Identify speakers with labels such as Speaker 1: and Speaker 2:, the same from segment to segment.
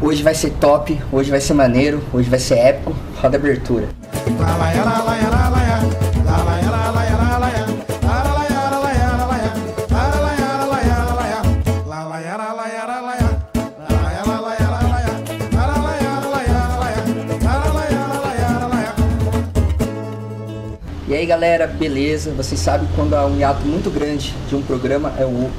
Speaker 1: Hoje vai ser top, hoje vai ser maneiro, hoje vai ser épico. Roda a abertura. E aí galera, beleza? Vocês sabem quando há um hiato muito grande de um programa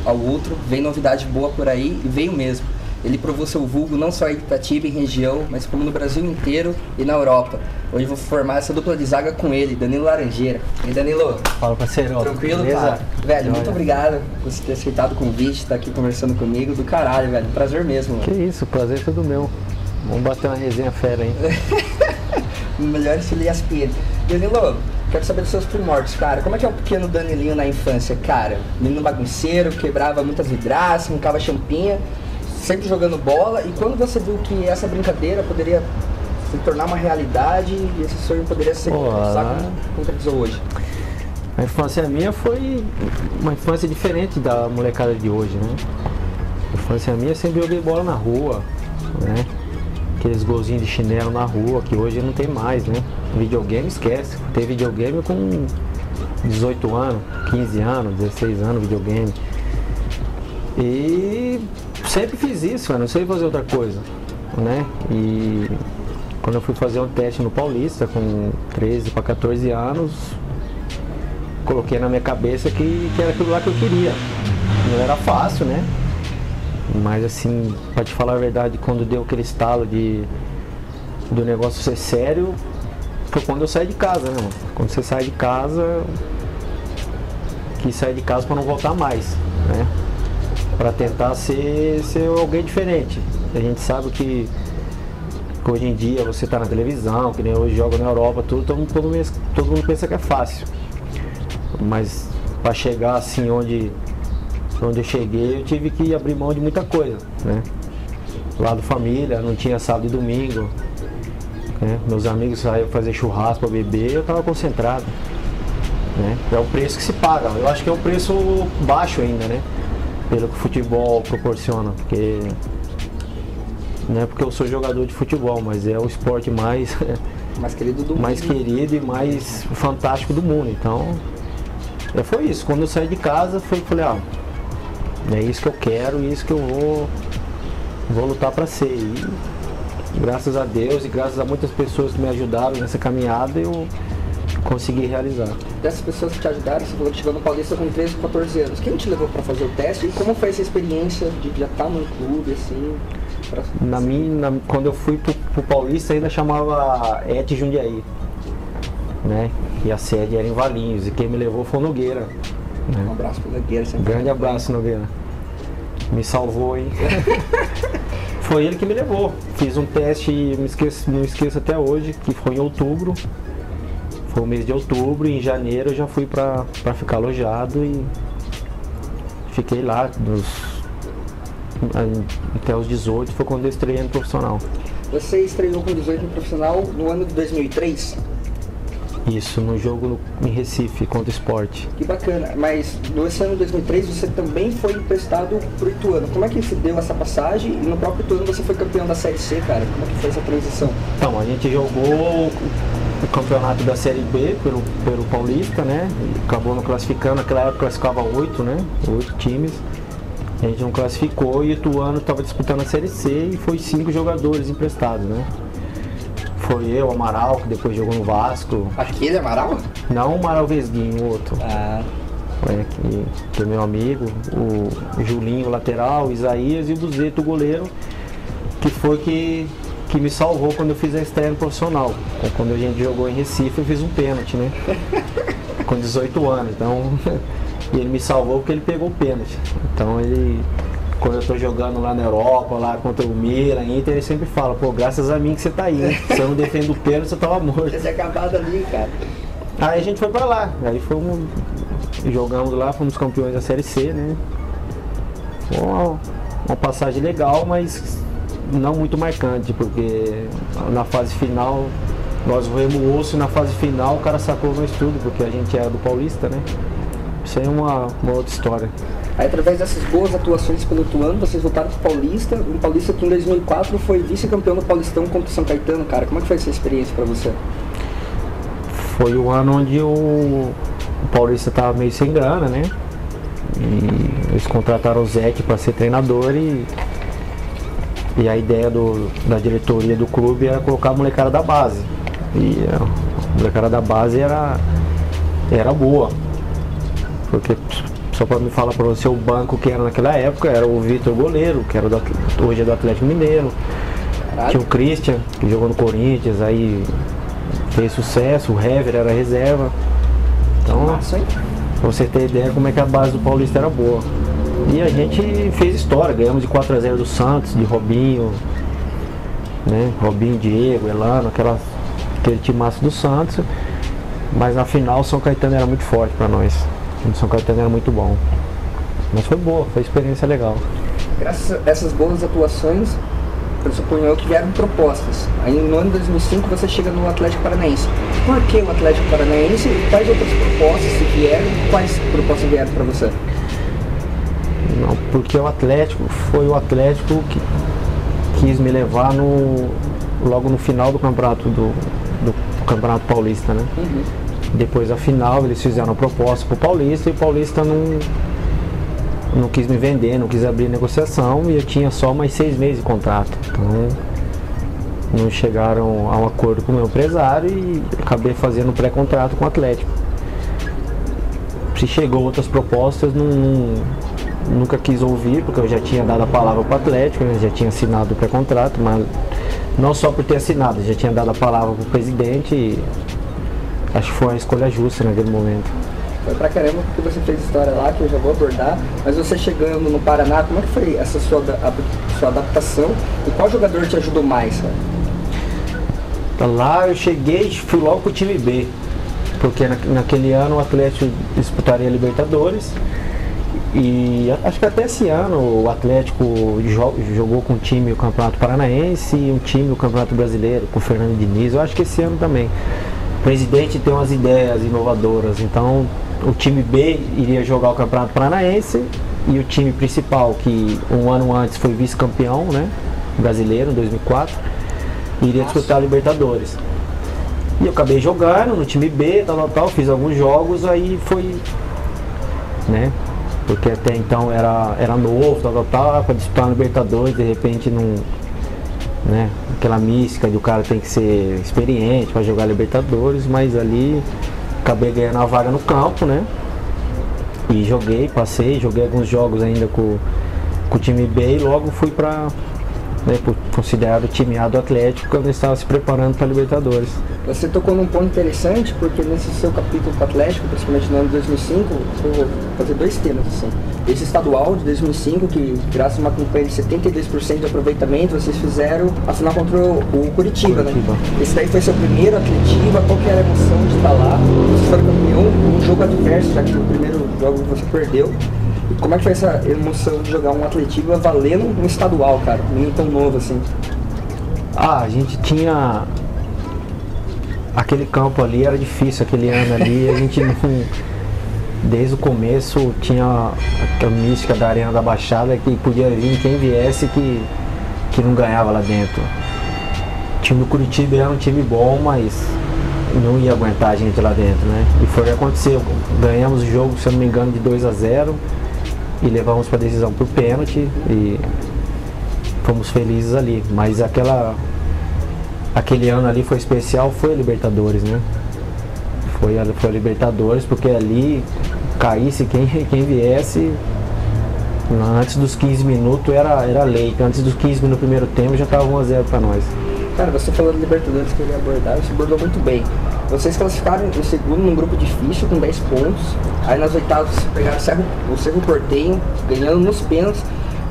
Speaker 1: ao outro, vem novidade boa por aí e veio mesmo. Ele provou seu vulgo não só em Itatiba, em região, mas como no Brasil inteiro e na Europa. Hoje eu vou formar essa dupla de zaga com ele, Danilo Laranjeira. E aí, Danilo?
Speaker 2: Fala, parceiro.
Speaker 1: Tranquilo,
Speaker 2: beleza?
Speaker 1: cara? Velho, muito
Speaker 2: Olha.
Speaker 1: obrigado por você ter aceitado o convite, estar aqui conversando comigo. Do caralho, velho. Prazer mesmo.
Speaker 2: Que isso, prazer é todo meu. Vamos bater uma resenha fera, hein?
Speaker 1: Melhor estilo ESPN. Danilo, quero saber dos seus primórdios, cara. Como é que é o pequeno Danilinho na infância, cara? Menino bagunceiro, quebrava muitas vidraças, arrancava champinha, sempre jogando bola. E quando você viu que essa brincadeira poderia se tornar uma realidade e esse sonho poderia ser concretizou hoje?
Speaker 2: A infância minha foi uma infância diferente da molecada de hoje, né? A infância minha sempre joguei bola na rua, né? Aqueles golzinhos de chinelo na rua, que hoje não tem mais, né? Videogame, esquece. Tem videogame com 18 anos, 15 anos, 16 anos, videogame. E sempre fiz isso, eu não sei fazer outra coisa, né? E quando eu fui fazer um teste no Paulista, com 13 para 14 anos, coloquei na minha cabeça que era aquilo lá que eu queria. Não era fácil, né? Mas assim, pra te falar a verdade, quando deu aquele estalo do negócio ser sério, foi quando eu saí de casa, né, mano? Quando você sai de casa, quis sair de casa pra não voltar mais, né? Pra tentar ser alguém diferente. A gente sabe que hoje em dia você tá na televisão, que nem hoje joga na Europa, todo mundo pensa que é fácil. Mas pra chegar assim onde eu cheguei, eu tive que abrir mão de muita coisa, né? Lado família, não tinha sábado e domingo, né? Meus amigos saíam fazer churrasco para beber, eu estava concentrado, né? É o preço que se paga, eu acho que é um preço baixo ainda, né? Pelo que o futebol proporciona, porque não é porque eu sou jogador de futebol, mas é o esporte mais
Speaker 1: querido do mundo.
Speaker 2: Mais querido e mais fantástico do mundo. Então, foi isso. Quando eu saí de casa, falei, é isso que eu quero e isso que eu vou lutar para ser. E graças a Deus e graças a muitas pessoas que me ajudaram nessa caminhada, eu consegui realizar.
Speaker 1: Dessas pessoas que te ajudaram, você falou que chegou no Paulista com 13, 14 anos. Quem te levou para fazer o teste e como foi essa experiência de já estar num clube assim?
Speaker 2: Quando eu fui pro Paulista, ainda chamava ET Jundiaí, né? E a sede era em Valinhos, e quem me levou foi o Nogueira, né?
Speaker 1: Um abraço pro Nogueira.
Speaker 2: Grande abraço, Nogueira. Me salvou, hein? Foi ele que me levou. Fiz um teste, não esqueço até hoje, que foi em outubro. Foi o mês de outubro, e em janeiro eu já fui pra ficar alojado e fiquei lá até os 18, foi quando eu estreiei no profissional.
Speaker 1: Você estreou com 18 no profissional no ano de 2003?
Speaker 2: Isso, no jogo em Recife, contra o Sport.
Speaker 1: Que bacana, mas nesse ano de 2003 você também foi emprestado pro Ituano. Como é que se deu essa passagem? E no próprio Ituano você foi campeão da Série C, cara. Como é que foi essa transição?
Speaker 2: Então, a gente jogou o campeonato da Série B pelo Paulista, né? Acabou não classificando, naquela época classificava 8, né? 8 times. A gente não classificou e o Ituano estava disputando a Série C e foi 5 jogadores emprestados, né? Foi eu, Amaral, que depois jogou no Vasco.
Speaker 1: Aquele Amaral?
Speaker 2: Não o Amaral Vesguinho, o outro. Que é meu amigo, o Julinho, o lateral, o Isaías e o Buzeto, o goleiro, que foi que me salvou quando eu fiz a estreia no profissional. Quando a gente jogou em Recife, eu fiz um pênalti, né? Com 18 anos, então... E ele me salvou porque ele pegou o pênalti. Então quando eu tô jogando lá na Europa, lá contra o Milan, Inter, ele sempre fala, pô, graças a mim que você tá aí, hein? Se eu não defendo o pênalti, você tava morto.
Speaker 1: Você tinha acabado ali, cara.
Speaker 2: Aí a gente foi pra lá, aí jogamos lá, fomos campeões da Série C, né? Foi uma passagem legal, mas não muito marcante, porque na fase final nós roemos o osso e na fase final o cara sacou nós tudo, porque a gente era do Paulista, né? isso aí é uma outra história.
Speaker 1: Aí, através dessas boas atuações pelo Ituano, vocês voltaram pro Paulista, um Paulista que em 2004 foi vice-campeão do Paulistão contra o São Caetano, cara. Como é que foi essa experiência pra você?
Speaker 2: Foi o ano onde o Paulista tava meio sem grana, né? E eles contrataram o Zeke para ser treinador e a ideia da diretoria do clube era colocar a molecada da base. E a molecada da base era boa. Porque, só para me falar para você, o banco que era naquela época era o Vitor Goleiro, que era hoje é do Atlético Mineiro. Caralho. Tinha o Christian, que jogou no Corinthians, aí fez sucesso, o Hever era reserva. Então, pra você ter ideia como é que a base do Paulista era boa. E a gente fez história, ganhamos de 4-0 do Santos, de Robinho, né? Robinho, Diego, Elano, aquele timaço do Santos. Mas na final o São Caetano era muito forte para nós. O São Caetano era muito bom. Mas foi boa, foi uma experiência legal.
Speaker 1: Graças a essas boas atuações, eu suponho que vieram propostas. Aí no ano de 2005 você chega no Atlético Paranaense. Por que o Atlético Paranaense? E quais outras propostas se vieram? Quais propostas vieram para você?
Speaker 2: Não, porque o Atlético foi o Atlético que quis me levar logo no final do campeonato do Campeonato Paulista, né? Uhum. Depois da final eles fizeram a proposta pro Paulista e o Paulista não quis me vender, não quis abrir negociação e eu tinha só mais 6 meses de contrato. Então não chegaram a um acordo com o meu empresário e acabei fazendo um pré-contrato com o Atlético. Se chegou outras propostas, nunca quis ouvir, porque eu já tinha dado a palavra para o Atlético, né? Já tinha assinado o pré-contrato, mas não só por ter assinado, já tinha dado a palavra para o presidente e acho que foi uma escolha justa naquele momento.
Speaker 1: Foi pra caramba porque você fez história lá, que eu já vou abordar, mas você chegando no Paraná, como é que foi essa sua adaptação e qual jogador te ajudou mais, cara?
Speaker 2: Lá eu cheguei e fui logo pro time B, porque naquele ano o Atlético disputaria a Libertadores e acho que até esse ano o Atlético jogou com um time o Campeonato Paranaense e um time o Campeonato Brasileiro, com o Fernando Diniz, eu acho que esse ano também. O presidente tem umas ideias inovadoras, então o time B iria jogar o Campeonato Paranaense e o time principal, que um ano antes foi vice-campeão, né, brasileiro, em 2004, iria disputar a Libertadores. E eu acabei jogando no time B, tal, fiz alguns jogos, aí foi, né, porque até então era novo, para disputar a Libertadores, de repente não, né, aquela mística de o cara tem que ser experiente para jogar Libertadores, mas ali acabei ganhando a vaga no campo, né? E joguei alguns jogos ainda com o time B e logo fui para, né, considerado time A do Atlético quando estava se preparando para a Libertadores.
Speaker 1: Você tocou num ponto interessante, porque nesse seu capítulo com o Atlético, principalmente no ano de 2005, eu vou fazer 2 temas assim. Esse estadual de 2005, que graças a uma campanha de 72% de aproveitamento, vocês fizeram a final contra o Curitiba, né? Esse daí foi seu primeiro Atletiba, qual que era a emoção de estar lá? Vocês foram campeão, um jogo adverso, já que no primeiro jogo você perdeu. E como é que foi essa emoção de jogar um Atletiba valendo um estadual, cara? Um menino tão novo assim.
Speaker 2: A gente tinha... Aquele campo ali era difícil, aquele ano ali, a gente não... Desde o começo tinha a mística da Arena da Baixada que podia vir quem viesse que não ganhava lá dentro. O time do Curitiba era um time bom, mas não ia aguentar a gente lá dentro, né? E foi o que aconteceu. Ganhamos o jogo, se eu não me engano, de 2-0 e levamos para a decisão por pênalti e fomos felizes ali. Mas aquele ano ali foi especial, foi a Libertadores, né? Foi a Libertadores, porque ali caísse quem viesse, antes dos 15 minutos era lei. Antes dos 15 minutos do primeiro tempo já estava 1-0 para nós.
Speaker 1: Cara, você falou de Libertadores que eu ia abordar, você abordou muito bem. Vocês classificaram em segundo num grupo difícil com 10 pontos, aí nas oitavas pegaram o Cerro Porteño, ganhando nos pênaltis.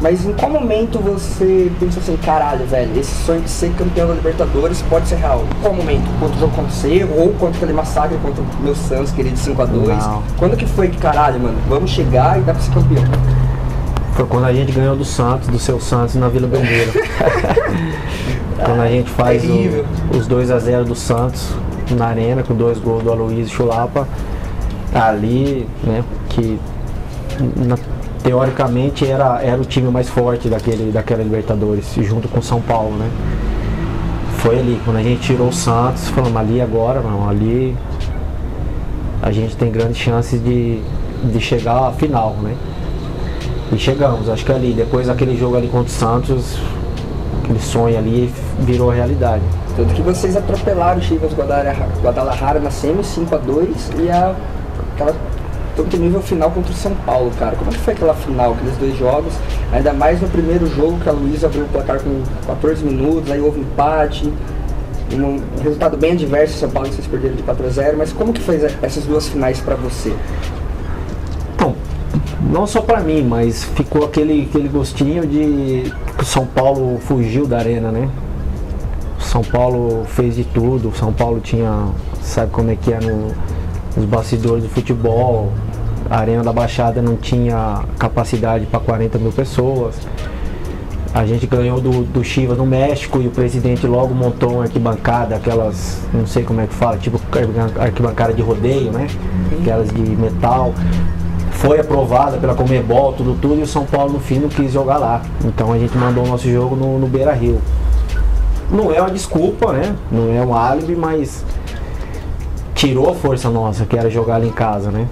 Speaker 1: Mas em qual momento você pensa assim, caralho, velho, esse sonho de ser campeão da Libertadores pode ser real? Em qual momento? Quando o jogo contra o Cerro ou contra aquele massacre contra o meu Santos, querido 5-2? Quando que foi que, caralho, mano, vamos chegar e dá pra ser campeão?
Speaker 2: Foi quando a gente ganhou do Santos, do seu Santos na Vila Belmiro. Quando a gente faz os 2-0 do Santos na arena, com 2 gols do Aloysio Chulapa. ali, né, que teoricamente era o time mais forte daquela Libertadores, junto com o São Paulo, né. Foi ali, quando a gente tirou o Santos, falamos, ali agora, não, ali a gente tem grandes chances de chegar à final, né. E chegamos, acho que ali, depois daquele jogo ali contra o Santos, aquele sonho ali virou realidade.
Speaker 1: Tanto que vocês atropelaram o Chivas Guadalajara na semi 5-2 e aquela tanto nível final contra o São Paulo, cara. Como é que foi aquela final, aqueles 2 jogos? Ainda mais no primeiro jogo que a Luísa abriu o placar com 14 minutos, aí houve empate, um resultado bem adverso, São Paulo, vocês perderam de 4-0, mas como que foi essas 2 finais pra você?
Speaker 2: Bom, não só pra mim, mas ficou aquele gostinho de que o São Paulo fugiu da arena, né? O São Paulo fez de tudo, o São Paulo tinha, sabe como é que é nos bastidores do futebol, a Arena da Baixada não tinha capacidade para 40 mil pessoas. A gente ganhou do Chivas no México e o presidente logo montou uma arquibancada, aquelas, não sei como é que fala, tipo arquibancada de rodeio, né? Aquelas de metal. Foi aprovada pela Conmebol, tudo, e o São Paulo no fim não quis jogar lá. Então a gente mandou o nosso jogo no Beira-Rio. Não é uma desculpa, né? Não é um álibi, mas tirou a força nossa, que era jogar ali em casa, né?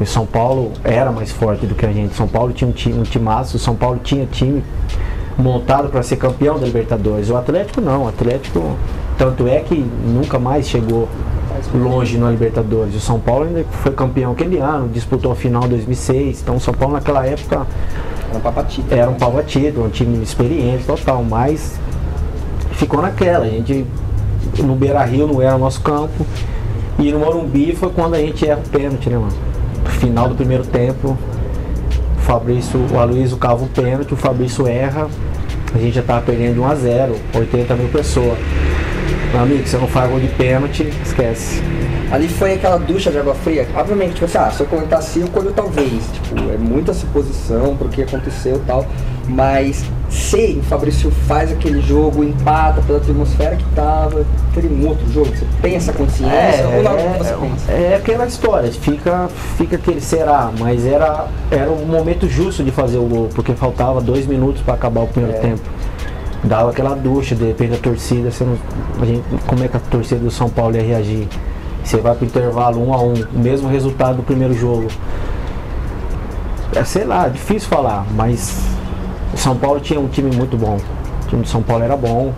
Speaker 2: O São Paulo era mais forte do que a gente. O São Paulo tinha um timaço, o São Paulo tinha time montado para ser campeão da Libertadores. O Atlético não, o Atlético, tanto é que nunca mais chegou longe na Libertadores. O São Paulo ainda foi campeão aquele ano, disputou a final em 2006. Então o São Paulo naquela época era um pau batido, um time experiente total, mas ficou naquela. A gente no Beira-Rio não era o nosso campo, e no Morumbi foi quando a gente erra o pênalti, né, mano? Final do primeiro tempo, o Aloysio cava o pênalti, o Fabrício erra, a gente já tava perdendo de 1-0, 80 mil pessoas. Meu amigo, você não faz gol de pênalti, esquece.
Speaker 1: Ali foi aquela ducha de água fria, obviamente, tipo assim, se eu comentar assim, eu colho talvez, tipo, é muita suposição pro que aconteceu e tal, mas se o Fabrício faz aquele jogo, empata pela atmosfera que tava, teria um outro jogo, você tem essa consciência ou não você pensa?
Speaker 2: É aquela história, fica aquele será, mas era o momento justo de fazer o gol, porque faltava 2 minutos para acabar o primeiro tempo. Dava aquela ducha, de repente a torcida, como é que a torcida do São Paulo ia reagir? Você vai pro intervalo 1-1, o mesmo resultado do primeiro jogo. Sei lá, difícil falar, mas o São Paulo tinha um time muito bom. O time do São Paulo era bom,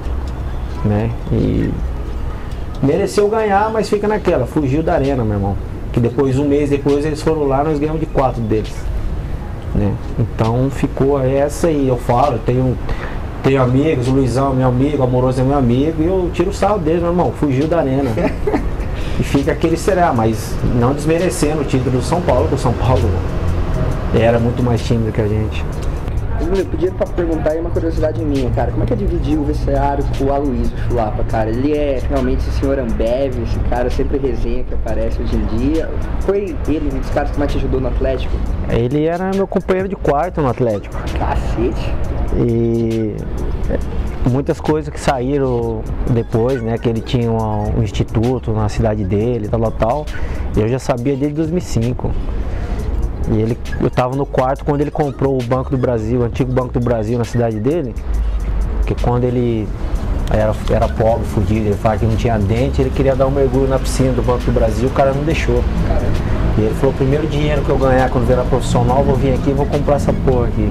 Speaker 2: né? E mereceu ganhar, mas fica naquela, fugiu da arena, meu irmão. Que depois, um mês depois, eles foram lá, nós ganhamos de 4 deles, né? Então ficou essa, e eu falo, tenho amigos, o Luizão é meu amigo, o Amoroso é meu amigo, e eu tiro o sarro deles, meu irmão, fugiu da arena. E fica aquele será, mas não desmerecendo o título do São Paulo, porque o São Paulo era muito mais time do que a gente.
Speaker 1: Eu podia perguntar aí uma curiosidade minha, cara, como é que é dividir o vestiário com o Aloysio Chulapa, cara? Ele é realmente esse senhor Ambev, esse cara sempre resenha que aparece hoje em dia. Foi ele um dos caras que mais te ajudou no Atlético?
Speaker 2: Ele era meu companheiro de quarto no Atlético.
Speaker 1: Cacete!
Speaker 2: E muitas coisas que saíram depois, né, que ele tinha um instituto na cidade dele, tal, eu já sabia desde 2005. E eu estava no quarto quando ele comprou o Banco do Brasil, o antigo Banco do Brasil na cidade dele, porque quando ele era pobre, fudido, ele falava que não tinha dente, ele queria dar um mergulho na piscina do Banco do Brasil, o cara não deixou. E ele falou, o primeiro dinheiro que eu ganhar quando virar profissional, eu vou vir aqui e vou comprar essa porra aqui.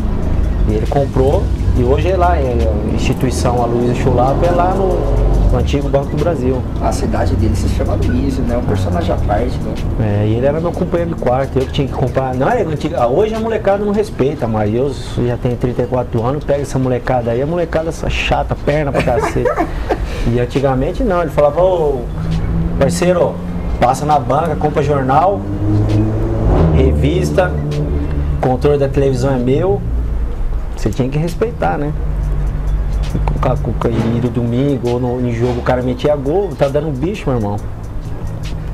Speaker 2: E ele comprou, e hoje é lá, a instituição Aloysio Chulapa é lá no antigo Banco do Brasil.
Speaker 1: A cidade dele se chama Aloysio, né? Um personagem à parte, né?
Speaker 2: E ele era meu companheiro de quarto, eu que tinha que comprar. Não, hoje a molecada não respeita, mas eu já tenho 34 anos, pega essa molecada aí, a molecada chata, perna pra cacete. E antigamente não, ele falava, ô parceiro, passa na banca, compra jornal, revista, controle da televisão é meu. Você tinha que respeitar, né? E no domingo ou em jogo o cara metia gol, tá dando bicho, meu irmão.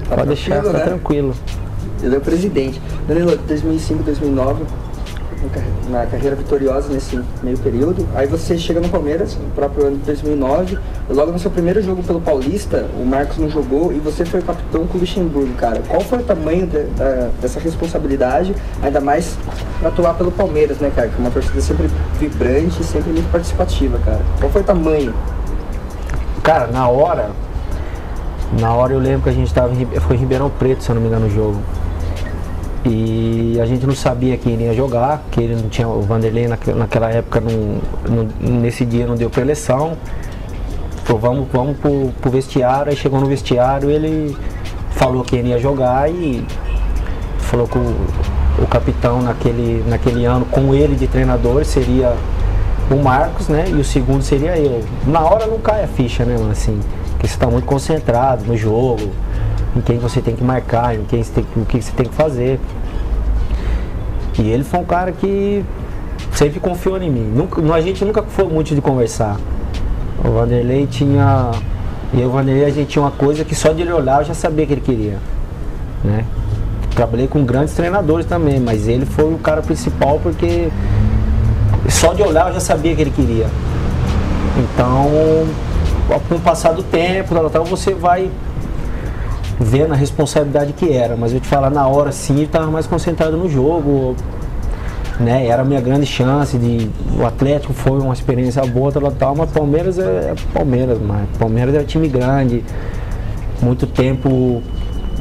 Speaker 1: Tá
Speaker 2: pode deixar, tá tranquilo.
Speaker 1: Ele é o presidente. Danilo, 2005, 2009, na carreira vitoriosa nesse meio período. Aí você chega no Palmeiras, no próprio ano de 2009, e logo no seu primeiro jogo pelo Paulista, o Marcos não jogou e você foi capitão com o Luxemburgo, cara. Qual foi o tamanho dessa responsabilidade, ainda mais pra atuar pelo Palmeiras, né, cara? Que é uma torcida sempre vibrante, sempre muito participativa, cara. Qual foi o tamanho?
Speaker 2: Cara, na hora eu lembro que a gente foi em Ribeirão Preto, se eu não me engano, no jogo. E a gente não sabia quem iria jogar, que ele não tinha, o Vanderlei naquela época, nesse dia não deu pré-eleição. Falou, vamos pro vestiário. Aí chegou no vestiário, ele falou quem iria jogar e falou que o capitão naquele ano, com ele de treinador, seria o Marcos, né? E o segundo seria eu. Na hora não cai a ficha, né, mano, assim, porque você está muito concentrado no jogo, em quem você tem que marcar, o que você tem que fazer. E ele foi um cara que sempre confiou em mim. A gente nunca foi muito de conversar. O Vanderlei tinha... E o Vanderlei, a gente tinha uma coisa que só de ele olhar eu já sabia que ele queria, né? Trabalhei com grandes treinadores também, mas ele foi o cara principal porque só de olhar eu já sabia que ele queria. Então, com o passar do tempo, você vai vendo a responsabilidade que era, mas eu te falar, na hora sim, eu estava mais concentrado no jogo, né? Era a minha grande chance o Atlético foi uma experiência boa, mas Palmeiras é Palmeiras, mano. Palmeiras é um time grande, muito tempo,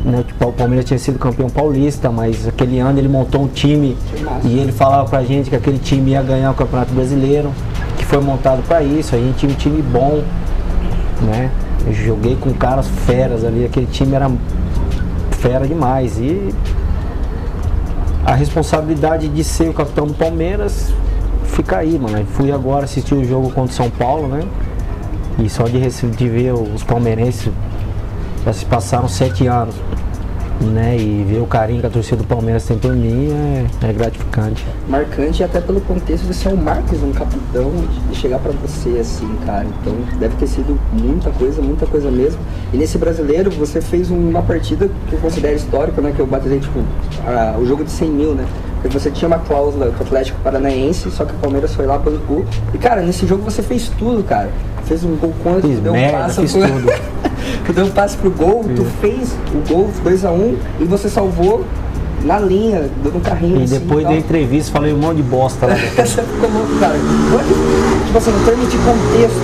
Speaker 2: né? Tipo, o Palmeiras tinha sido campeão paulista, mas aquele ano ele montou um time e ele falava pra gente que aquele time ia ganhar o Campeonato Brasileiro, que foi montado para isso. A gente tinha um time bom, né? Eu joguei com caras feras ali, aquele time era fera demais. E a responsabilidade de ser o capitão do Palmeiras fica aí, mano. Fui agora assistir o jogo contra o São Paulo, né? E só de ver os palmeirenses, já se passaram 7 anos, né? E ver o carinho que a torcida do Palmeiras tem por mim é gratificante.
Speaker 1: Marcante, até pelo contexto de ser um Marcos, um capitão, de chegar pra você assim, cara. Então deve ter sido muita coisa mesmo. E nesse brasileiro você fez uma partida que eu considero histórica, né? Que eu batizei tipo o jogo de 100 mil, né? Porque você tinha uma cláusula com o Atlético Paranaense, só que o Palmeiras foi lá pelo gol. E cara, nesse jogo você fez tudo, cara. Fez um gol contra, deu um passe tu deu um passe pro gol, tu fez o gol 2-1 e você salvou na linha, dando um carrinho.
Speaker 2: E assim, depois da entrevista falei um monte de bosta lá.
Speaker 1: Você ficou louco, cara. Tipo assim, no termo de contexto,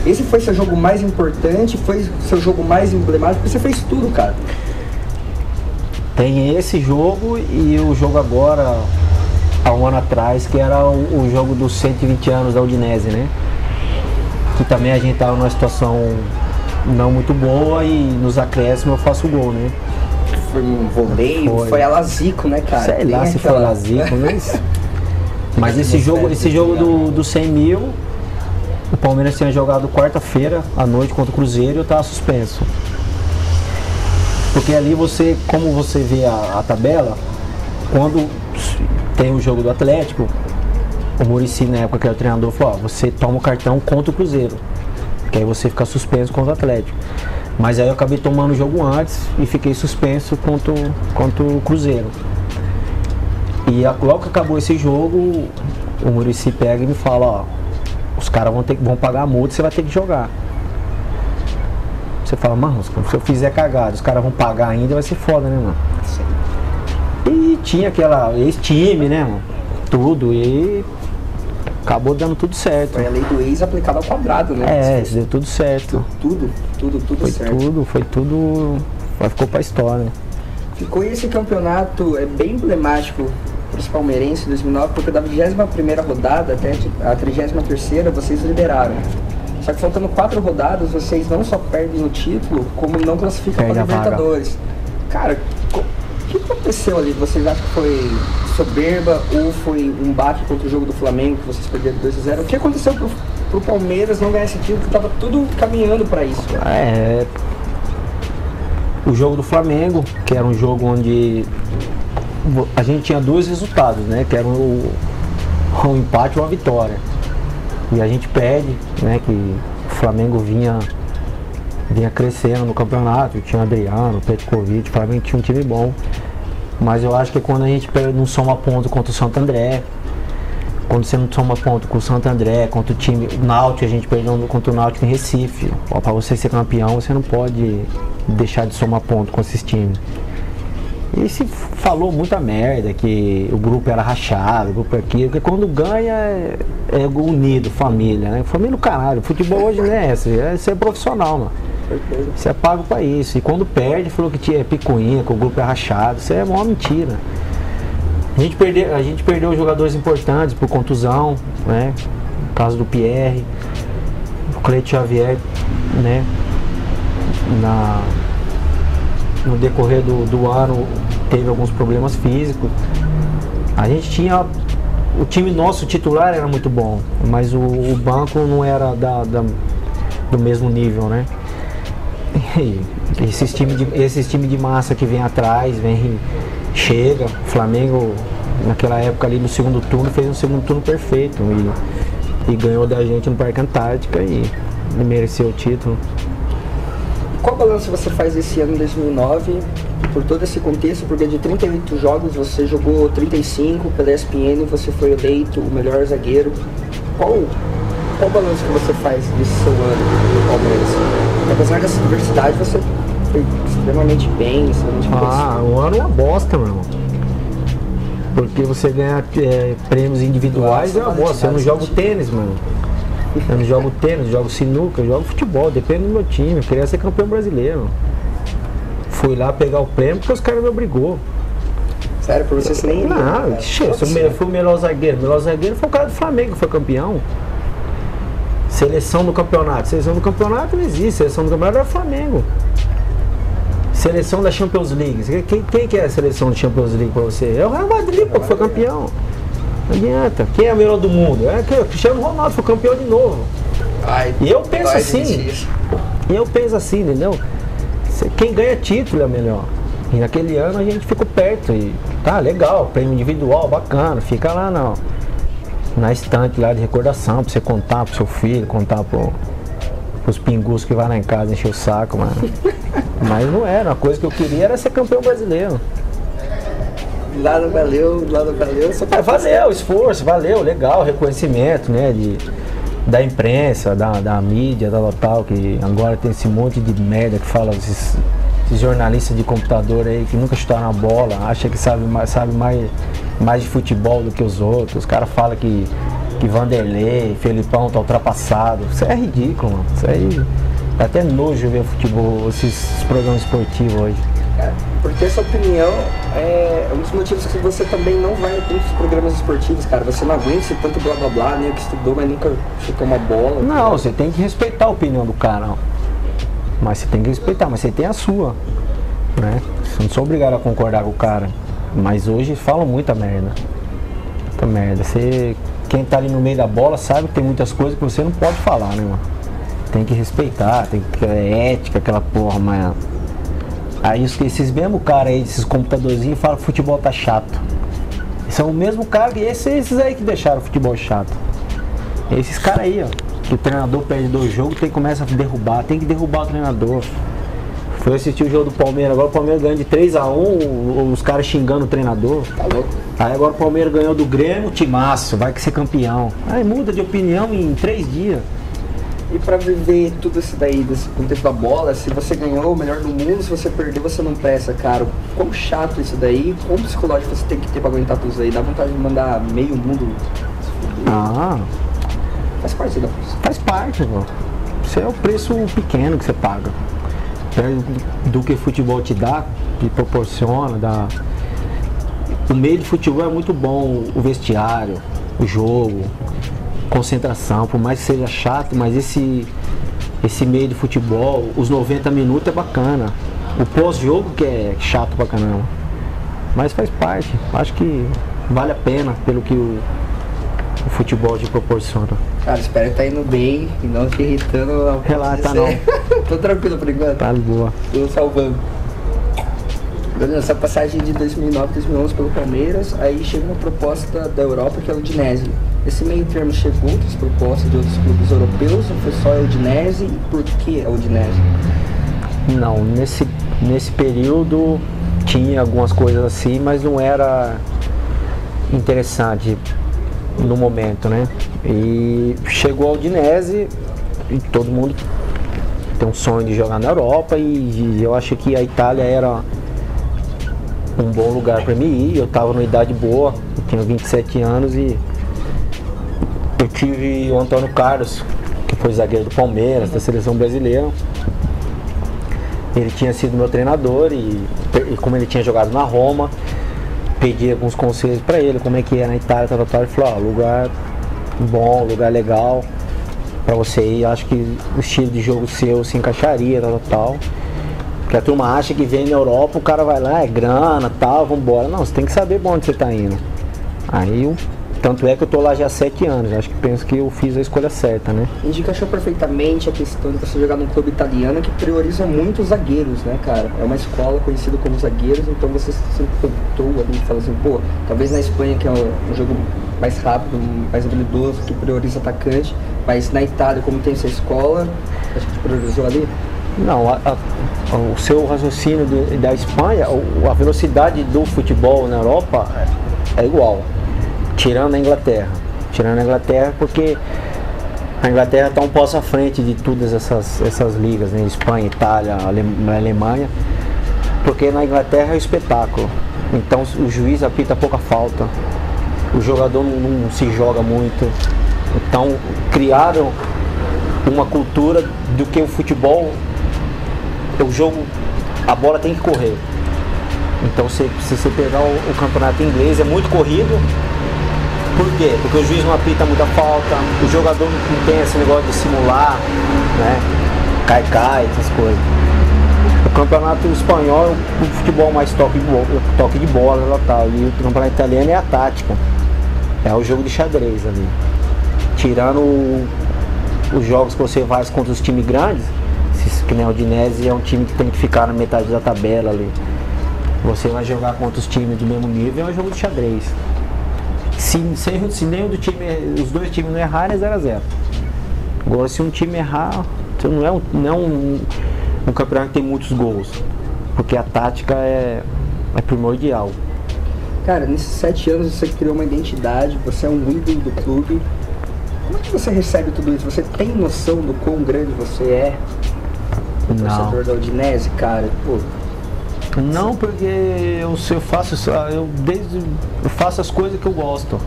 Speaker 1: esse foi seu jogo mais importante, foi seu jogo mais emblemático, porque você fez tudo, cara.
Speaker 2: Tem esse jogo e o jogo agora, há um ano atrás, que era o jogo dos 120 anos da Udinese, né? Que também a gente estava numa situação não muito boa e nos acréscimos eu faço o gol, né?
Speaker 1: Foi um voleio, foi a Lazico, né, cara?
Speaker 2: Sei lá se foi a Lazico, mas esse jogo do 100 mil, o Palmeiras tinha jogado quarta-feira à noite contra o Cruzeiro e eu estava suspenso. Porque ali como você vê a tabela, quando tem o jogo do Atlético, o Muricy, na época que era o treinador, falou, você toma o cartão contra o Cruzeiro, que aí você fica suspenso contra o Atlético. Mas aí eu acabei tomando o jogo antes e fiquei suspenso contra o Cruzeiro. E logo que acabou esse jogo, o Muricy pega e me fala, os caras vão pagar a multa e você vai ter que jogar. Você fala, mano, se eu fizer cagada, os caras vão pagar ainda, vai ser foda, né, mano? Sim. E tinha esse time, né, mano? Tudo, e acabou dando tudo certo.
Speaker 1: Foi a lei do ex aplicada ao quadrado, né?
Speaker 2: Deu tudo certo.
Speaker 1: Tudo
Speaker 2: foi
Speaker 1: certo.
Speaker 2: Foi tudo, ficou pra história.
Speaker 1: Ficou esse campeonato, é bem emblemático para os palmeirenses em 2009, porque da 21ª rodada até a 33ª vocês lideraram. Só que faltando 4 rodadas, vocês não só perdem o título, como não classificam para a Libertadores. Cara, o que aconteceu ali? Vocês acham que foi soberba ou foi um baque contra o jogo do Flamengo, que vocês perderam 2-0? O que aconteceu pro Palmeiras não ganhar esse título, que tava tudo caminhando para isso?
Speaker 2: O jogo do Flamengo, que era um jogo onde a gente tinha 2 resultados, né? Que era um empate ou a vitória. E a gente perde, né? Que o Flamengo vinha crescendo no campeonato, tinha o Adriano, o Petkovic, o Flamengo tinha um time bom. Mas eu acho que quando a gente não soma ponto contra o Santo André, quando você não toma ponto com o Santo André, contra o time Náutico, a gente perdeu contra o Náutico em Recife. Para você ser campeão, você não pode deixar de somar ponto com esses times. E se falou muita merda, que o grupo era rachado, o grupo aqui, porque quando ganha é unido, família, né? Família do caralho. Futebol hoje não é essa, é ser profissional, mano. Você é pago pra isso. E quando perde, falou que tinha picuinha, que o grupo é rachado. Isso é uma mentira. A gente perdeu jogadores importantes por contusão, né? No caso do Pierre, o Cleiton Xavier, né? No decorrer do ano teve alguns problemas físicos. A gente tinha. O time nosso titular era muito bom, mas o banco não era do mesmo nível, né? E esses times de massa que vem atrás, chega. O Flamengo, naquela época ali no segundo turno, fez um segundo turno perfeito e ganhou da gente no Parque Antártica e mereceu o título.
Speaker 1: Qual balanço você faz esse ano, 2009, por todo esse contexto? Porque de 38 jogos você jogou 35, pela ESPN você foi eleito o melhor zagueiro. Qual balanço que você faz desse seu ano no Palmeiras? Apesar dessa diversidade, você foi extremamente bem, extremamente
Speaker 2: o ano é uma bosta, meu irmão. Porque você ganha prêmios individuais, é uma bosta. Eu não jogo tênis, mano. Eu não jogo tênis, jogo sinuca, eu jogo futebol, depende do meu time. Eu queria ser campeão brasileiro. Fui lá pegar o prêmio porque os caras me obrigou.
Speaker 1: Sério, por você nem iria?
Speaker 2: Não, eu fui o melhor zagueiro. O melhor zagueiro foi o cara do Flamengo que foi campeão. Seleção do campeonato. Seleção do campeonato não existe. Seleção do campeonato era o Flamengo. Seleção da Champions League. Quem que é a seleção da Champions League pra você? É o Real Madrid, pô, que foi campeão. Não adianta. Quem é o melhor do mundo? É o Cristiano Ronaldo, foi campeão de novo. E eu penso assim. Entendeu? Quem ganha título é o melhor. E naquele ano a gente ficou perto. E tá legal, prêmio individual, bacana. Fica lá na estante lá de recordação, pra você contar pro seu filho, contar pros pingus que vai lá em casa encher o saco, mano. Mas não era, a coisa que eu queria era ser campeão brasileiro.
Speaker 1: Nada valeu.
Speaker 2: Valeu, esforço, valeu, legal, reconhecimento, né, da imprensa, da mídia, tal, que agora tem esse monte de merda que fala, esses jornalistas de computador aí que nunca chutaram a bola, acha que sabe mais de futebol do que os outros. Os caras falam que Vanderlei, Felipão tá ultrapassado. Isso é ridículo, mano. Isso aí dá até nojo ver futebol, esses programas esportivos hoje.
Speaker 1: Porque essa opinião é um dos motivos que você também não vai para os programas esportivos, cara. Você não aguenta esse tanto blá blá blá, nem que estudou, mas nunca chutou uma bola.
Speaker 2: Não, você tem que respeitar a opinião do cara. Mas você tem que respeitar, mas você tem a sua, né? Você não sou obrigado a concordar com o cara. Mas hoje falam muita merda. Muita merda. Quem tá ali no meio da bola sabe que tem muitas coisas que você não pode falar, né, mano? Tem que respeitar, tem que ter ética, aquela porra, mas... Aí esses mesmos caras aí, esses computadorzinhos, falam que o futebol tá chato. São o mesmo cara que esses aí que deixaram o futebol chato. Esses caras aí, ó, que o treinador perde 2 jogos, começa a derrubar, tem que derrubar o treinador. Foi assistir o jogo do Palmeiras, agora o Palmeiras ganha de 3-1, os caras xingando o treinador.
Speaker 1: Tá louco.
Speaker 2: Aí agora o Palmeiras ganhou do Grêmio, timaço, vai ser campeão. Aí muda de opinião em 3 dias.
Speaker 1: E pra viver tudo isso daí, desse contexto da bola, se você ganhou o melhor do mundo, se você perdeu, você não presta, cara. Quão chato isso daí, quão psicológico você tem que ter pra aguentar tudo isso aí? Dá vontade de mandar meio mundo se fuder. Faz parte da função.
Speaker 2: Faz parte, pô. Isso é o preço pequeno que você paga. Do que o futebol te dá, te proporciona, dá. O meio de futebol é muito bom, o vestiário, o jogo, concentração, por mais que seja chato, mas esse meio de futebol, os 90 minutos é bacana. O pós-jogo que é chato pra caramba. Mas faz parte, acho que vale a pena pelo que o futebol te proporciona.
Speaker 1: Cara, espero que tá indo bem e não te irritando.
Speaker 2: Relaxa, não.
Speaker 1: Tô tranquilo por enquanto.
Speaker 2: Tá de boa.
Speaker 1: Tô salvando. Essa passagem de 2009, 2011 pelo Palmeiras, aí chega uma proposta da Europa que é a Udinese. Esse meio termo chegou outras propostas de outros clubes europeus, ou foi só a Udinese? E por que a Udinese?
Speaker 2: Não, nesse período tinha algumas coisas assim, mas não era interessante. no momento, né? E chegou ao Udinese e todo mundo tem um sonho de jogar na Europa e eu acho que a Itália era um bom lugar para mim ir. Eu estava numa idade boa, eu tinha 27 anos e eu tive o Antônio Carlos, que foi zagueiro do Palmeiras, da seleção brasileira. Ele tinha sido meu treinador e como ele tinha jogado na Roma, pedi alguns conselhos para ele, como é que é na Itália, tal. Ele falou, lugar bom, lugar legal para você ir, acho que o estilo de jogo seu se encaixaria, tal. Porque a turma acha que vem na Europa, o cara vai lá, é grana, tal, vambora. Não, você tem que saber pra onde você tá indo. Aí, tanto é que eu tô lá já há 7 anos, acho que penso que eu fiz a escolha certa, né?
Speaker 1: A gente encaixou perfeitamente a questão de você jogar num clube italiano que prioriza muito os zagueiros, né, cara? É uma escola conhecida como zagueiros, então você se tentou ali e falou assim, pô, talvez na Espanha, que é um jogo mais rápido, mais habilidoso, que prioriza atacante, mas na Itália, como tem essa escola, acho que te priorizou ali?
Speaker 2: Não, o seu raciocínio da Espanha, a velocidade do futebol na Europa é igual, tirando a Inglaterra. Tirando a Inglaterra porque a Inglaterra está um passo à frente de todas essas ligas, né? Espanha, Itália, Alemanha, porque na Inglaterra é um espetáculo. Então o juiz apita pouca falta, o jogador não se joga muito. Então criaram uma cultura do que o futebol, o jogo, a bola tem que correr. Então se você pegar o campeonato inglês, é muito corrido. Por quê? Porque o juiz não apita muita falta, o jogador não tem esse negócio de simular, né? Cai, essas coisas. O campeonato espanhol é o futebol mais toque de bola, tal. E o campeonato italiano é a tática. É o jogo de xadrez ali. Tirando os jogos que você faz contra os times grandes, que nem o Udinese é um time que tem que ficar na metade da tabela ali. Você vai jogar contra os times do mesmo nível, é um jogo de xadrez. Se nem os dois times não errarem, é 0-0. Agora, se um time errar, não é um campeonato que tem muitos gols, porque a tática é primordial.
Speaker 1: Cara, nesses 7 anos você criou uma identidade, você é um ídolo do clube. Como é que você recebe tudo isso? Você tem noção do quão grande você é? Torcedor da Udinese, cara? Pô.
Speaker 2: Não, porque eu faço as coisas que eu gosto.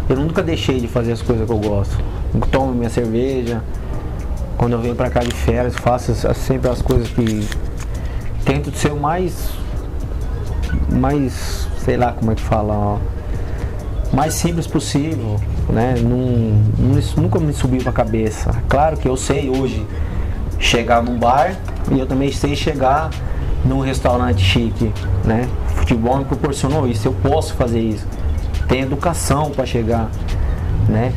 Speaker 2: Eu nunca deixei de fazer as coisas que eu gosto. Eu tomo minha cerveja. Quando eu venho pra cá de férias, faço sempre as coisas que tento ser o mais, sei lá como é que fala, ó, mais simples possível, né? Nunca me subiu pra cabeça. Claro que eu sei hoje chegar num bar e eu também sei chegar num restaurante chique, né? O futebol me proporcionou isso, eu posso fazer isso. Tem educação para chegar, né?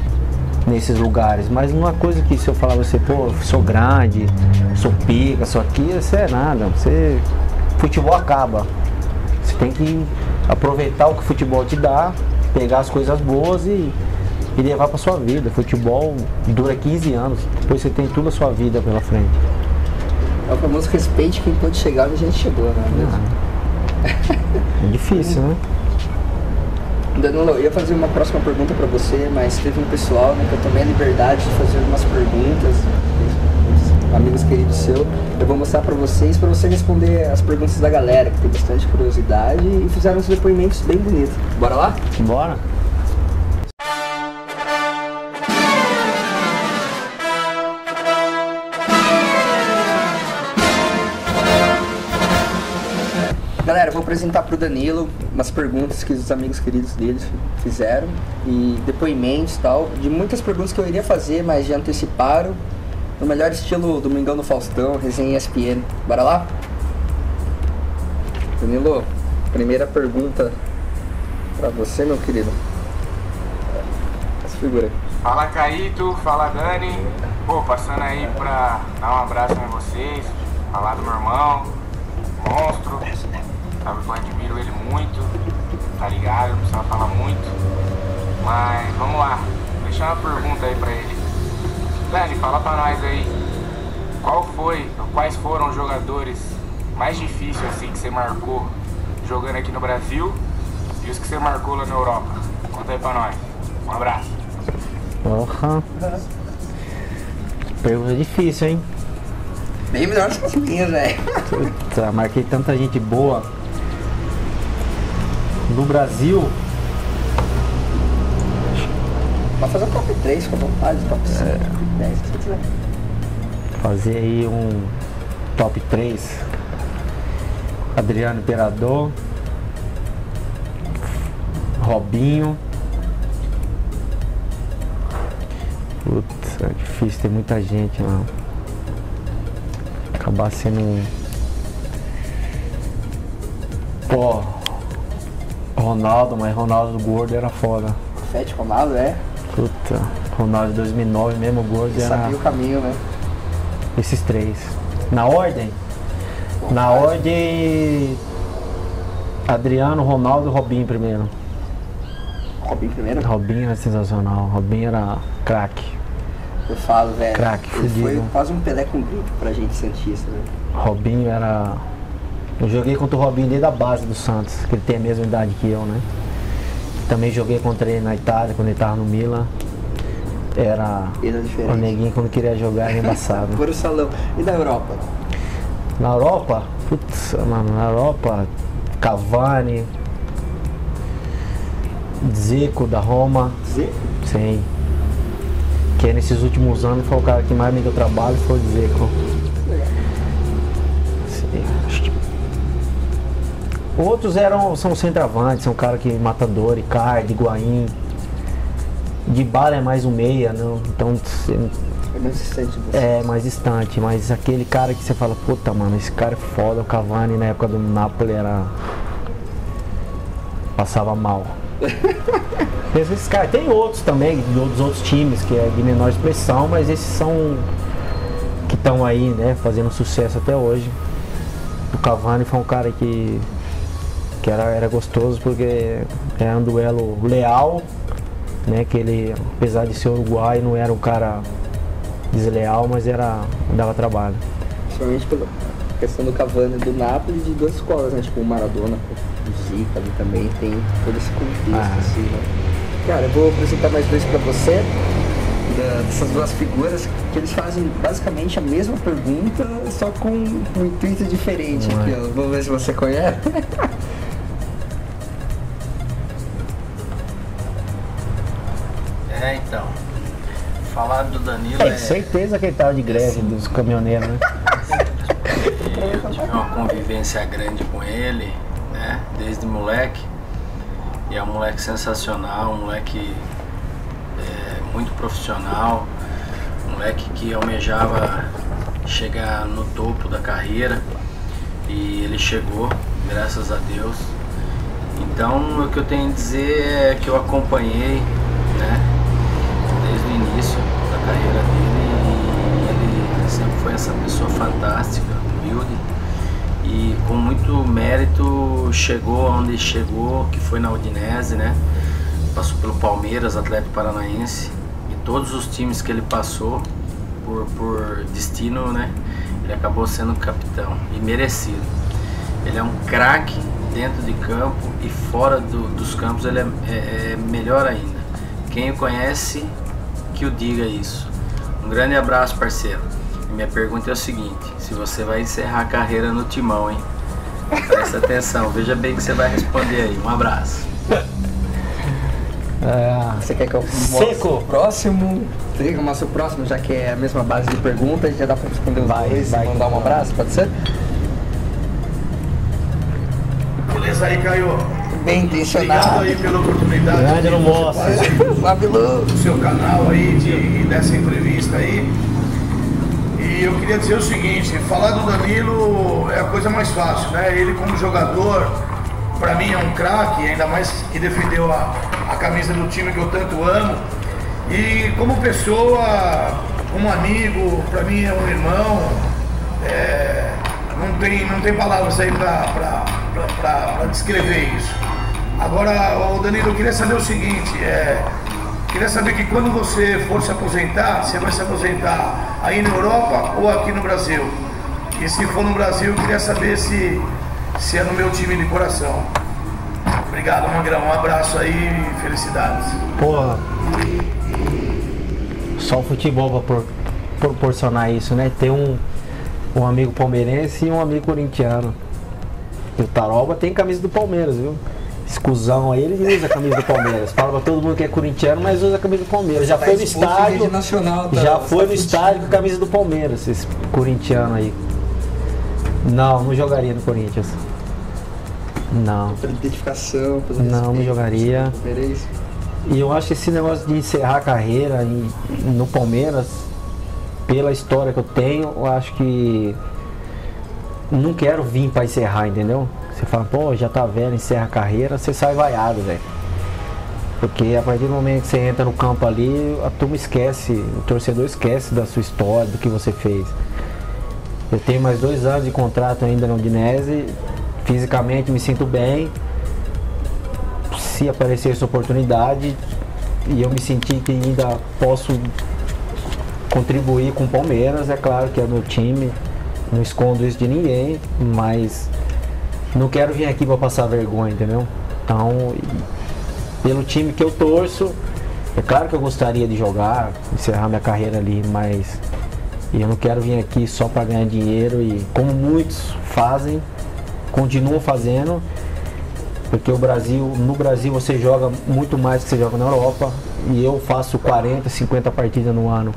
Speaker 2: Nesses lugares, mas não é coisa que se eu falar você, pô, sou grande, sou pica, sou aqui, isso é nada. Futebol acaba. Você tem que aproveitar o que o futebol te dá, pegar as coisas boas e levar para sua vida. Futebol dura 15 anos, depois você tem toda a sua vida pela frente.
Speaker 1: É o famoso respeite quem pode chegar onde a gente chegou, né?
Speaker 2: É difícil, né?
Speaker 1: Danilo, eu ia fazer uma próxima pergunta para você, mas teve um pessoal, né, que eu tomei a liberdade de fazer umas perguntas, amigos queridos seus. Eu vou mostrar para vocês, para você responder as perguntas da galera, que tem bastante curiosidade, e fizeram uns depoimentos bem bonitos. Bora lá?
Speaker 2: Bora!
Speaker 1: Galera, eu vou apresentar pro Danilo umas perguntas que os amigos queridos dele fizeram e depoimentos e tal, de muitas perguntas que eu iria fazer, mas já anteciparam, no melhor estilo Domingão no Faustão, resenha ESPN. Bora lá? Danilo, primeira pergunta pra você, meu querido. Essa figura.
Speaker 3: Fala, Caíto, fala, Dani. Pô, passando aí pra dar um abraço em vocês, falar do meu irmão, monstro. Sabe que eu admiro ele muito, tá ligado? Não precisa falar muito. Mas vamos lá, deixar uma pergunta aí pra ele. Dani, fala pra nós aí, quais foram os jogadores mais difíceis assim que você marcou jogando aqui no Brasil e os que você marcou lá na Europa? Conta aí pra nós. Um abraço.
Speaker 2: Porra. Pergunta difícil, hein?
Speaker 1: Bem melhor que as minhas, velho.
Speaker 2: Puta, marquei tanta gente boa. No Brasil,
Speaker 1: Pode fazer o top 3 com vontade, top 5, top 10, se você quiser.
Speaker 2: fazer aí um top 3. Adriano Imperador, Robinho. Putz, é difícil, tem muita gente, não. Acabar sendo um... Pô, Ronaldo, mas Ronaldo gordo era foda.
Speaker 1: Fete Ronaldo, é?
Speaker 2: Puta, Ronaldo de 2009 mesmo gordo
Speaker 1: Ele
Speaker 2: era...
Speaker 1: sabia o caminho, né?
Speaker 2: Esses três. Na ordem? Na ordem... Adriano, Ronaldo e Robinho primeiro.
Speaker 1: Robinho primeiro?
Speaker 2: Robinho era sensacional. Robinho era craque.
Speaker 1: Eu falo, velho.
Speaker 2: Craque,
Speaker 1: ele foi
Speaker 2: fudido.
Speaker 1: quase um Pelé com grito pra gente santista, velho.
Speaker 2: Robinho era... Eu joguei contra o Robinho desde a base do Santos, que ele tem a mesma idade que eu, né? Também joguei contra ele na Itália, quando ele tava no Milan. Era...
Speaker 1: Ele é diferente.
Speaker 2: O neguinho quando queria jogar era embaçado.
Speaker 1: Por o salão. E da Europa?
Speaker 2: Na Europa? Putz, mano, na Europa... Cavani... Zico da Roma.
Speaker 1: Zico?
Speaker 2: Sim. Que nesses últimos anos foi o cara que mais me deu trabalho, foi o Zico.
Speaker 1: Legal.
Speaker 2: Sim, acho que... Outros são centroavantes, são cara que matador, Icardi, Higuaín. Dybala é mais um meia, não? Então
Speaker 1: É mais distante você.
Speaker 2: é mais distante, mas aquele cara que você fala, puta mano, esse cara é foda, o Cavani na época do Napoli era... Passava mal. Esses caras, tem outros também, dos outros times, que é de menor expressão, mas esses são que estão aí, né, fazendo sucesso até hoje. O Cavani foi um cara que era gostoso porque é um duelo leal, né, que ele, apesar de ser uruguaio, não era um cara desleal, mas dava trabalho.
Speaker 1: Principalmente pela questão do Cavani do Napoli, de duas escolas, né? Tipo o Maradona, o Zico ali também tem todo esse contexto, assim, né? Cara, eu vou apresentar mais dois pra você, dessas duas figuras, que eles fazem basicamente a mesma pergunta, só com um intuito diferente aqui, ó. Vamos ver se você conhece.
Speaker 4: Então, falar do Danilo
Speaker 2: Certeza que ele tava de greve dos caminhoneiros, né?
Speaker 4: Eu tive uma convivência grande com ele, né? Desde moleque. E é um moleque sensacional, um moleque muito profissional, um moleque que almejava chegar no topo da carreira e ele chegou, graças a Deus. Então o que eu tenho a dizer é que eu acompanhei, né, desde o início da carreira dele e ele sempre foi essa pessoa fantástica, humilde e com muito mérito chegou onde chegou, que foi na Udinese, né? Passou pelo Palmeiras, Atlético Paranaense e todos os times que ele passou por destino, né? Ele acabou sendo capitão e merecido. Ele é um craque dentro de campo e fora dos campos ele é melhor ainda. Quem o conhece que o diga isso. Um grande abraço, parceiro. E minha pergunta é o seguinte: se você vai encerrar a carreira no Timão, hein? Presta atenção, veja bem o que você vai responder aí. Um abraço.
Speaker 1: Você quer que eu mostre o próximo? Você quer que eu mostre o próximo, já que é a mesma base de perguntas, já dá pra responder os dois e mandar um abraço, pode ser?
Speaker 5: Beleza aí, Caio.
Speaker 1: Bem
Speaker 5: Obrigado
Speaker 1: intencionado.
Speaker 5: aí pela oportunidade
Speaker 2: Grande no moço.
Speaker 1: Sabe, Lu?
Speaker 5: do seu canal aí, dessa entrevista aí. E eu queria dizer o seguinte, falar do Danilo é a coisa mais fácil, né? Ele como jogador, pra mim é um craque, ainda mais que defendeu a camisa do time que eu tanto amo. E como pessoa, como amigo, pra mim é um irmão. Não tem palavras aí pra descrever isso. Agora, o Danilo, eu queria saber o seguinte, queria saber que quando você for se aposentar, você vai se aposentar aí na Europa ou aqui no Brasil? E se for no Brasil, eu queria saber se é no meu time de coração. Obrigado, Magrão. Um abraço aí e felicidades.
Speaker 2: Porra, só o futebol pra proporcionar isso, né? Ter um amigo palmeirense e um amigo corintiano. E o Taroba tem camisa do Palmeiras, viu? Esse cuzão aí, ele usa a camisa do Palmeiras. Fala pra todo mundo que é corintiano, mas usa a camisa do Palmeiras. Já foi no estádio. Já foi no estádio com a camisa do Palmeiras, esse corintiano aí. Não jogaria no Corinthians. Não.
Speaker 1: Pela identificação, pelo
Speaker 2: Não, não jogaria. E eu acho esse negócio de encerrar a carreira no Palmeiras, pela história que eu tenho, eu acho que não quero vir pra encerrar, entendeu? Você fala, pô, já tá velho, encerra a carreira, você sai vaiado, velho. Porque a partir do momento que você entra no campo ali, a turma esquece, o torcedor esquece da sua história, do que você fez. Eu tenho mais 2 anos de contrato ainda na Udinese, fisicamente me sinto bem. Se aparecer essa oportunidade e eu me sentir que ainda posso contribuir com o Palmeiras, é claro que é meu time, não escondo isso de ninguém, mas não quero vir aqui para passar vergonha, entendeu? Então, pelo time que eu torço, é claro que eu gostaria de jogar, encerrar minha carreira ali, mas eu não quero vir aqui só para ganhar dinheiro e, como muitos fazem, continuam fazendo, porque no Brasil você joga muito mais que você joga na Europa, e eu faço 40, 50 partidas no ano.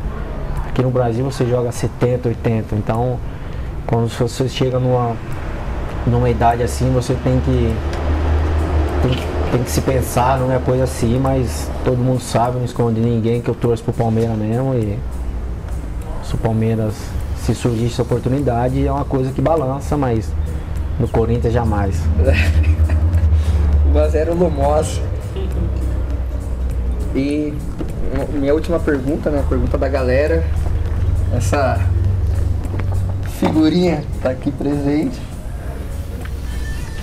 Speaker 2: Aqui no Brasil você joga 70, 80, então quando você chega numa idade assim, você tem que se pensar, não é coisa assim, mas todo mundo sabe, não esconde ninguém que eu torço pro Palmeiras mesmo, e se o Palmeiras, se surgir essa oportunidade, é uma coisa que balança, mas no Corinthians jamais.
Speaker 1: 1-0 Lomos. E minha última pergunta, né? A pergunta da galera. Essa figurinha tá aqui presente.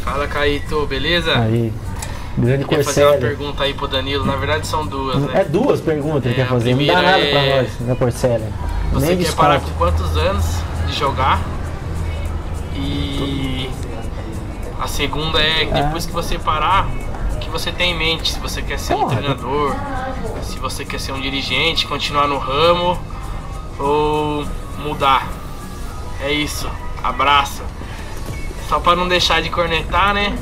Speaker 3: Fala, Caíto, beleza?
Speaker 2: Aí, grande
Speaker 3: Quer fazer uma
Speaker 2: Corselli.
Speaker 3: pergunta aí pro Danilo? Na verdade são duas, né?
Speaker 2: É 2 perguntas que ele quer
Speaker 3: a
Speaker 2: fazer, não dá
Speaker 3: primeira
Speaker 2: nada pra
Speaker 3: é-
Speaker 2: nós, né, Corselli?
Speaker 3: Você
Speaker 2: Nem
Speaker 3: quer
Speaker 2: desconto.
Speaker 3: parar com quantos anos de jogar? E a segunda é que depois que você parar, o que você tem em mente? Se você quer ser um treinador, se você quer ser um dirigente, continuar no ramo ou mudar. É isso, abraço. Só pra não deixar de cornetar, né?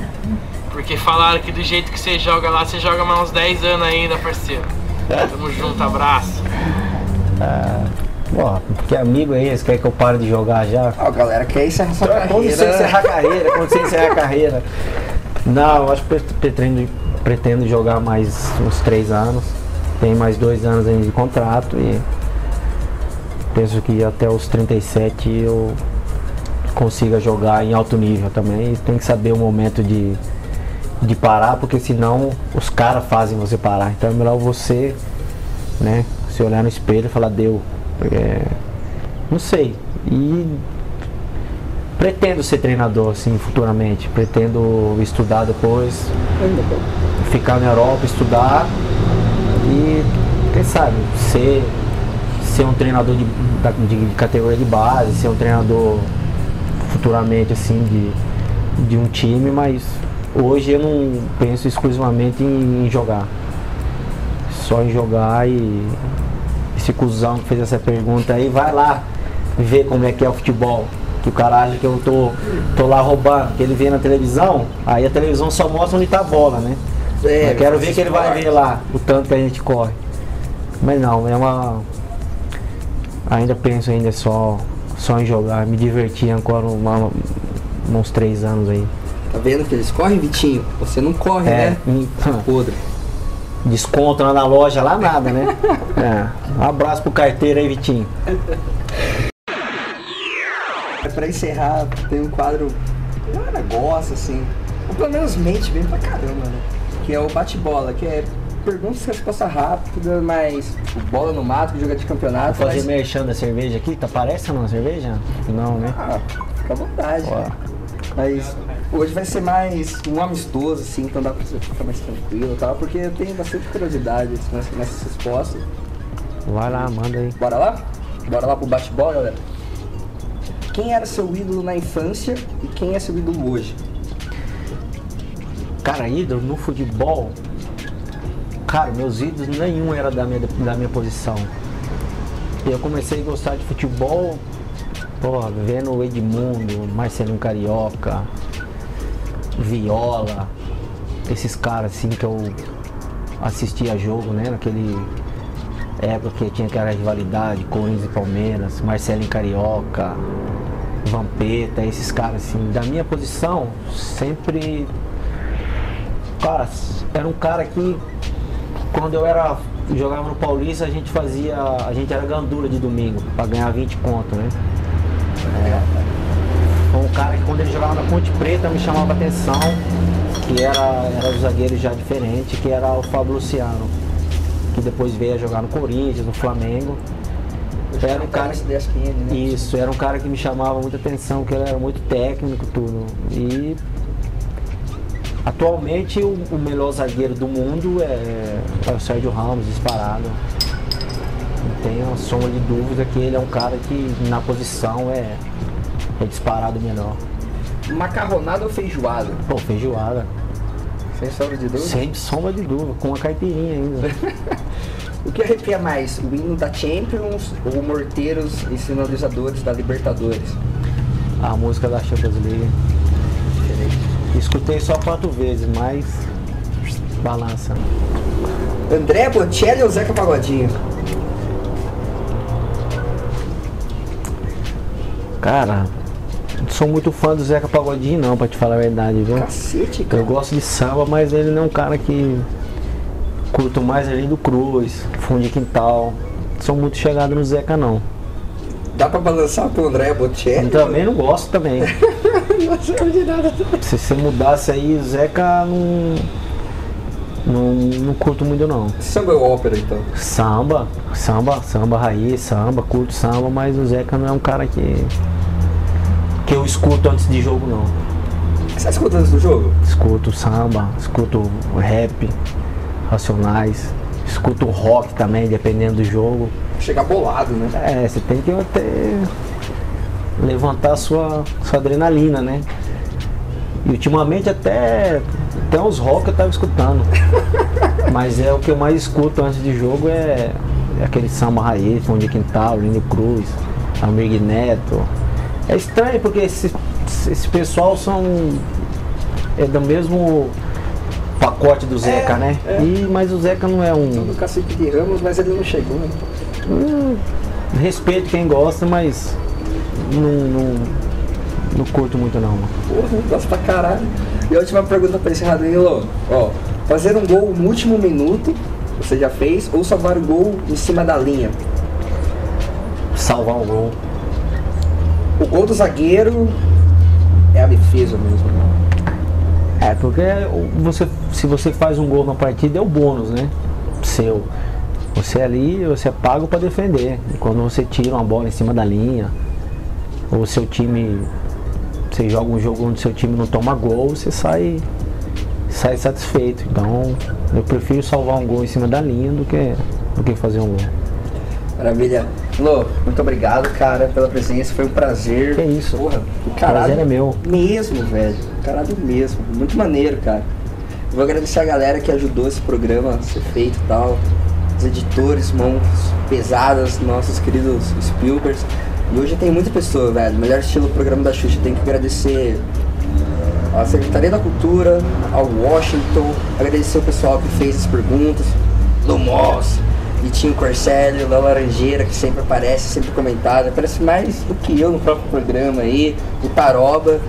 Speaker 3: Porque falaram que do jeito que você joga lá, você joga mais uns 10 anos ainda, parceiro. Tamo junto, abraço.
Speaker 2: Ó, que amigo é esse? Quer que eu pare de jogar já?
Speaker 1: Ó, galera, quer encerrar sua
Speaker 2: Quando
Speaker 1: carreira.
Speaker 2: você encerrar a carreira, quando você encerrar a carreira. Não, eu acho que pretendo jogar mais uns 3 anos. Tem mais 2 anos ainda de contrato e penso que até os 37 eu consiga jogar em alto nível também. E tem que saber o momento de parar, porque senão os caras fazem você parar. Então é melhor você, né, se olhar no espelho e falar, deu. Não sei. E pretendo ser treinador assim futuramente. Pretendo estudar depois, ficar na Europa, estudar e quem sabe ser um treinador de categoria de base, ser um treinador futuramente assim de um time, mas hoje eu não penso exclusivamente em jogar. Só em jogar. E esse cuzão que fez essa pergunta aí, vai lá ver como é que é o futebol. Que o cara acha que eu tô lá roubando, que ele vê na televisão, aí a televisão só mostra onde tá a bola, né? Eu quero ver que ele vai ver lá o tanto que a gente corre. Mas não, ainda penso ainda só em jogar, me divertir agora uns 3 anos aí.
Speaker 1: Tá vendo que eles correm, Vitinho? Você não corre, né? Podre.
Speaker 2: Desconto lá na loja, lá nada, né? Um abraço pro carteiro aí, Vitinho.
Speaker 1: Pra encerrar, tem um quadro que eu gosto, assim, ou pelo menos mente bem pra caramba, né? Que é o bate-bola, que é perguntas e resposta rápida, mas bola no mato, joga de campeonato.
Speaker 2: Vou fazer merchan da cerveja aqui, tá parecendo uma cerveja? Não, né?
Speaker 1: Fica à vontade.
Speaker 2: Ó.
Speaker 1: Mas hoje vai ser mais um amistoso, assim, então dá pra você ficar mais tranquilo e tal, porque eu tenho bastante curiosidade nessas respostas.
Speaker 2: Vai lá, manda aí.
Speaker 1: Bora lá? Bora lá pro bate-bola, galera? Quem era seu ídolo na infância e quem é seu ídolo hoje?
Speaker 2: Cara, ídolo no futebol, cara, meus ídolos nenhum era da minha posição. Eu comecei a gostar de futebol, vendo o Edmundo, Marcelinho Carioca, Viola, esses caras assim que eu assistia jogo, né? Naquele época que tinha aquela rivalidade, Corinthians e Palmeiras, Marcelinho Carioca, Vampeta, esses caras assim, da minha posição, sempre. Cara, era um cara que quando eu jogava no Paulista, a gente era gandula de domingo, pra ganhar 20 conto, né? Foi um cara que quando ele jogava na Ponte Preta me chamava a atenção, que era um zagueiro já diferente, que era o Fábio Luciano, que depois veio a jogar no Corinthians, no Flamengo. Era um cara,
Speaker 1: né?
Speaker 2: Isso, era um cara que me chamava muita atenção, que ele era muito técnico, tudo. E atualmente o melhor zagueiro do mundo é o Sérgio Ramos, disparado. Não tem uma sombra de dúvida que ele é um cara que na posição é disparado melhor.
Speaker 1: Macarronada ou feijoada?
Speaker 2: Pô, feijoada.
Speaker 1: Sem sombra de dúvida?
Speaker 2: Sem sombra de dúvida, com uma caipirinha ainda.
Speaker 1: O que arrepia mais, o hino da Champions ou Morteiros e Sinalizadores da Libertadores?
Speaker 2: A música da Champions League. Escutei só 4 vezes, mas balança.
Speaker 1: André Bocelli ou Zeca Pagodinho?
Speaker 2: Cara, não sou muito fã do Zeca Pagodinho não, pra te falar a verdade, viu?
Speaker 1: Cacete, cara.
Speaker 2: Eu gosto de samba, mas ele não é um cara que curto mais ali do Cruz, Fundo de Quintal. Sou muito chegado no Zeca não.
Speaker 1: Dá pra balançar pro André Bocelli?
Speaker 2: Eu também não gosto também.
Speaker 1: Não sei de nada.
Speaker 2: Se você mudasse aí, o Zeca não curto muito não.
Speaker 1: Samba ou ópera então?
Speaker 2: Samba raiz, curto samba, mas o Zeca não é um cara que eu escuto antes de jogo não.
Speaker 1: Você escuta antes do jogo?
Speaker 2: Escuto samba, escuto rap, Racionais, escuto rock também, dependendo do jogo.
Speaker 1: Chegar bolado, né?
Speaker 2: Você tem que até levantar a sua adrenalina, né? E ultimamente até os rock eu tava escutando. Mas o que eu mais escuto antes de jogo é aquele samba raiz, Fundo de Quintal, Lino Cruz, Amir Neto. É estranho porque esse pessoal é do mesmo pacote do Zeca, né? Mas o Zeca não é um...
Speaker 1: Do Cacique de Ramos, mas ele não chegou, né?
Speaker 2: Respeito quem gosta, mas não curto muito não.
Speaker 1: Porra, gosto pra caralho. E a última pergunta pra encerrar, Danilo. Ó, fazer um gol no último minuto, você já fez, ou salvar o gol em cima da linha?
Speaker 2: Salvar o gol.
Speaker 1: O gol do zagueiro é a defesa mesmo.
Speaker 2: Porque se você faz um gol na partida é o bônus, né? Seu. Você ali, você é pago para defender. E quando você tira uma bola em cima da linha, ou seu time, você joga um jogo onde seu time não toma gol, você sai satisfeito. Então eu prefiro salvar um gol em cima da linha do que fazer um gol.
Speaker 1: Maravilha. Lô, muito obrigado, cara, pela presença, foi um prazer.
Speaker 2: Que isso?
Speaker 1: Porra, o
Speaker 2: prazer é meu.
Speaker 1: Mesmo, velho. Caralho mesmo. Muito maneiro, cara. Eu vou agradecer a galera que ajudou esse programa a ser feito e tal. Os editores, mãos pesadas, nossos queridos Spielberg. E hoje tem muita pessoa, velho. Melhor estilo do programa da Xuxa. Tem que agradecer à Secretaria da Cultura, ao Washington, agradecer o pessoal que fez as perguntas, do Moss, Vitinho Corcélio, da Laranjeira, que sempre aparece, sempre comentado, aparece mais do que eu no próprio programa aí, o Taroba.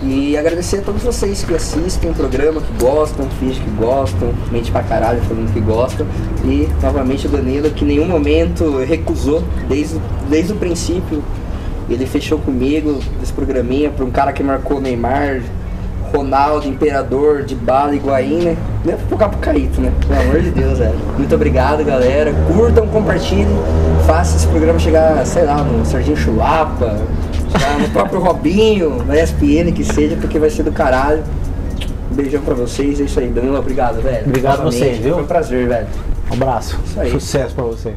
Speaker 1: E agradecer a todos vocês que assistem o programa, que gostam, fingem que gostam, mente pra caralho falando que gostam. E novamente o Danilo, que em nenhum momento recusou, desde o princípio, ele fechou comigo esse programinha para um cara que marcou Neymar, Ronaldo, Imperador, Dybala, Higuaín, né? Nem pra focar pro Caíto, né? Pelo amor de Deus, velho. Muito obrigado, galera. Curtam, compartilhem, faça esse programa chegar, sei lá, no Serginho Chulapa, no próprio Robinho, na ESPN, que seja, porque vai ser do caralho. Um beijão pra vocês, é isso aí. Danilo, obrigado, velho.
Speaker 2: Obrigado a você, viu?
Speaker 1: Foi um prazer, velho.
Speaker 2: Um abraço.
Speaker 1: Isso aí.
Speaker 2: Sucesso pra você.